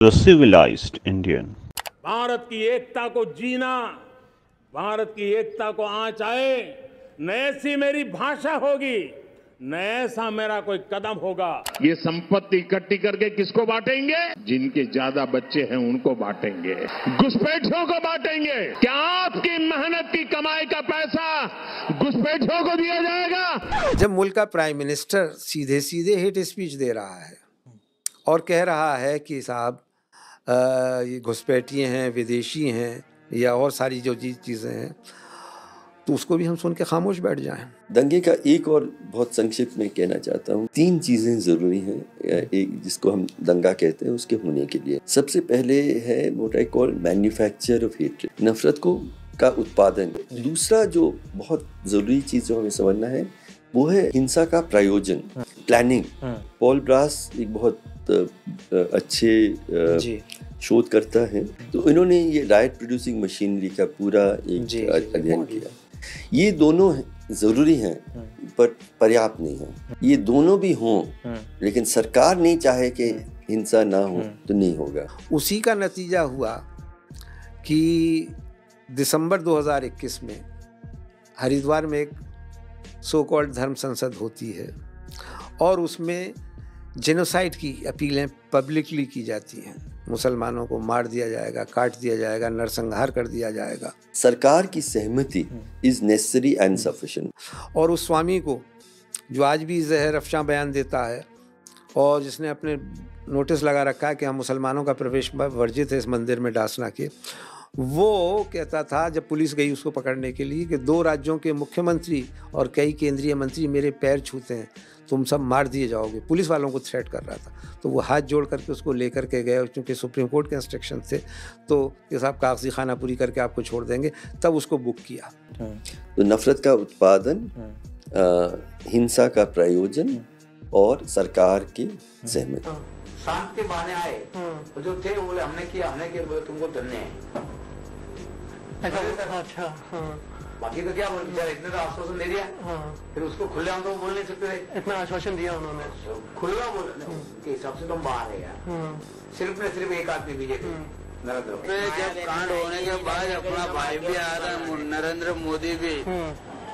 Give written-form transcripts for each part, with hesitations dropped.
The civilized Indian. Bharat की एकता को जीना, भारत की एकता को आंच आए, न ऐसी मेरी भाषा होगी, न ऐसा मेरा कोई कदम होगा। ये संपत्ति इकट्ठी करके किसको बांटेंगे? जिनके ज्यादा बच्चे हैं उनको बांटेंगे, घुसपैठियों को बांटेंगे। क्या आपकी मेहनत की कमाई का पैसा घुसपैठियों को दिया जाएगा? जब मुल्क का प्राइम मिनिस्टर सीधे सीधे हेट स्पीच दे रहा है और कह रहा है कि साहब ये घुसपैठिए हैं, विदेशी हैं या और सारी जो चीज़ें हैं, तो उसको भी हम सुन के खामोश बैठ जाएं। दंगे का एक और बहुत संक्षिप्त में कहना चाहता हूँ, 3 चीज़ें ज़रूरी हैं एक जिसको हम दंगा कहते हैं उसके होने के लिए। सबसे पहले है what I call manufacture of hatred, नफरत का उत्पादन। दूसरा जो बहुत ज़रूरी चीज़ जो हमें समझना है वो है हिंसा का प्रायोजन, प्लानिंग। पॉल ब्रास एक बहुत अच्छे शोधकर्ता हैं, तो इन्होंने ये राइट प्रोड्यूसिंग मशीनरी का पूरा एक अध्ययन किया। ये दोनों ज़रूरी हैं पर पर्याप्त नहीं है। ये दोनों भी हों, लेकिन सरकार नहीं चाहे कि हिंसा ना हो तो नहीं होगा। उसी का नतीजा हुआ कि दिसंबर 2021 में हरिद्वार में एक सो कॉल्ड धर्म संसद होती है और उसमें जेनोसाइड की अपीलें पब्लिकली की जाती हैं। मुसलमानों को मार दिया जाएगा, काट दिया जाएगा, नरसंहार कर दिया जाएगा। सरकार की सहमति इज़ नेसेसरी एंड सफिशिएंट। और उस स्वामी को जो आज भी जहर अफशां बयान देता है और जिसने अपने नोटिस लगा रखा है कि हम मुसलमानों का प्रवेश वर्जित है इस मंदिर में डासना के, वो कहता था जब पुलिस गई उसको पकड़ने के लिए कि 2 राज्यों के मुख्यमंत्री और कई केंद्रीय मंत्री मेरे पैर छूते हैं, तुम सब मार दिए जाओगे। पुलिस वालों को थ्रेट कर रहा था, तो वो हाथ जोड़ करके उसको लेकर के गए, क्योंकि सुप्रीम कोर्ट के इंस्ट्रक्शन थे तो ये साहब कागजी खाना पूरी करके आपको छोड़ देंगे, तब उसको बुक किया। तो नफरत का उत्पादन, हिंसा का प्रयोजन और सरकार की सहमति। शांत के बहाने आए तो जो थे वो बोले हमने किया बोले तुमको धन्य है। अच्छा बाकी तो क्या बोले, इतने तो आश्वासन दे दिया, फिर उसको खुले हम तो बोल नहीं सकते थे। इतना आश्वासन दिया उन्होंने, खुला बोले के हिसाब से तुम बाहर है यार। सिर्फ एक आदमी बीजेपी नरेंद्र। जब कांड होने के बाद अपना भाई भी आ रहा है नरेंद्र मोदी भी,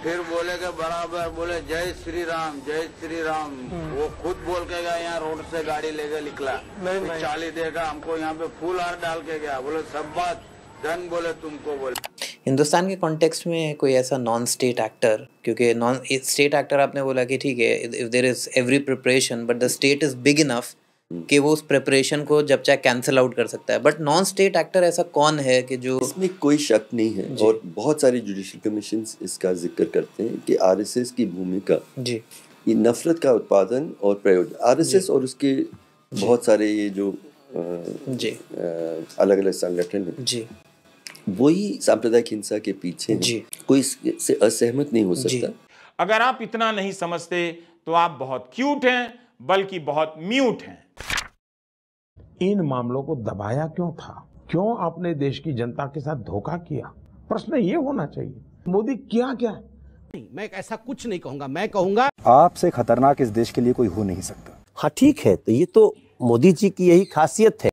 फिर बोले के बराबर बोले जय श्री राम जय श्री राम। वो खुद बोल के गया, यहाँ रोड से गाड़ी लेके निकला, चाली देगा हमको, यहाँ पे फूल हार डाल के गया, बोले सब बात धन बोले तुमको बोले। हिंदुस्तान के कॉन्टेक्स्ट में कोई ऐसा नॉन स्टेट एक्टर, क्योंकि नॉन स्टेट एक्टर आपने बोला कि ठीक है if there is every preparation but the state is big enough कि वो उस प्रिपरेशन को जब चाहे कैंसिल आउट कर सकता है, बट नॉन स्टेट एक्टर ऐसा कौन है कि जो, इसमें कोई शक नहीं है और बहुत सारे जुडिशियल कमीशंस इसका जिक्र करते हैं कि आरएसएस की भूमिका ये नफरत का उत्पादन और प्रयोजन, आरएसएस और उसके बहुत सारे ये जो अलग अलग संगठन हैं वही सांप्रदायिक हिंसा के पीछे हैं। कोई इससे असहमत नहीं हो सकता। अगर आप इतना नहीं समझते तो आप बहुत क्यूट हैं, बल्कि बहुत म्यूट हैं। इन मामलों को दबाया क्यों था? क्यों आपने देश की जनता के साथ धोखा किया? प्रश्न ये होना चाहिए, मोदी क्या क्या है? मैं ऐसा कुछ नहीं कहूंगा, मैं कहूंगा आपसे खतरनाक इस देश के लिए कोई हो नहीं सकता। हाँ ठीक है, तो ये तो मोदी जी की यही खासियत है।